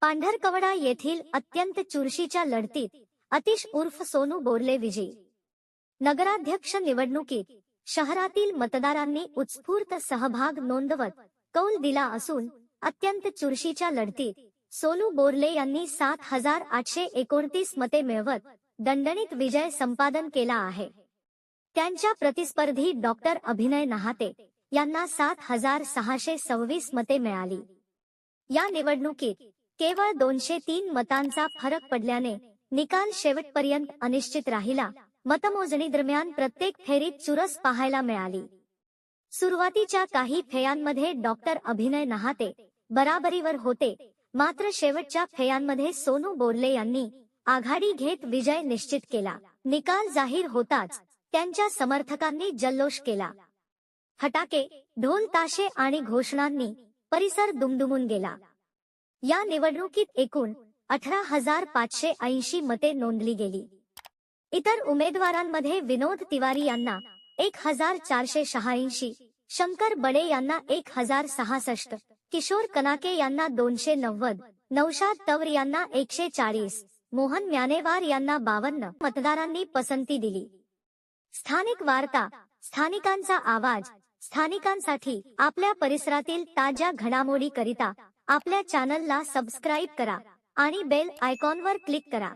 पांढरकवडा येथील अत्यंत चुरशीच्या लढतीत अतिश उर्फ सोनू बोर्ले विजयी. नगराध्यक्ष निवडणुकीत शहरातील मतदारांनी उत्स्फूर्त सहभाग नोंदवत कौल दिला असून अत्यंत चुरशीच्या लढतीत सोनू बोर्ले यांनी 7,829 मते मिळवत दणदणीत विजय संपादन केला आहे. त्यांच्या प्रतिस्पर्धी डॉक्टर अभिनय नहाते यांना 7,626 मते मिळाली. या निवडणुकीत केवळ 203 मतांचा फरक पडल्याने निकाल शेवटपर्यंत अनिश्चित राहिला. मतमोजणी दरम्यान प्रत्येक फेरीत चुरस पाहायला मिळाली. सुरुवातीच्या काही फेऱ्यांमध्ये डॉक्टर अभिनय नहाते बराबरीवर होते, मात्र शेवटच्या फेऱ्यांमध्ये सोनू बोर्ले यांनी आघाडी घेत विजय निश्चित केला. निकाल जाहीर होताच त्यांच्या समर्थकांनी जल्लोष केला. फटाके, ढोल ताशे आणि घोषणांनी परिसर दुमदुमून गेला. या निवडणुकीत एकूण 18,580 मते नोंदली गेली. इतर उमेदवारांमध्ये विनोद तिवारी यांना 1,486, शंकर बडे यांना 1,066, किशोर कनाके यांना 290, नौशाद तवर यांना 140, मोहन म्यानेवार यांना 52 मतदारांनी पसंती दिली. स्थानिक वार्ता, स्थानिकांचा आवाज, स्थानिकांसाठी. आपल्या परिसरातील ताज्या घडामोडी करिता आपल्या चॅनलला सबस्क्राईब करा आणि बेल आयकॉनवर क्लिक करा.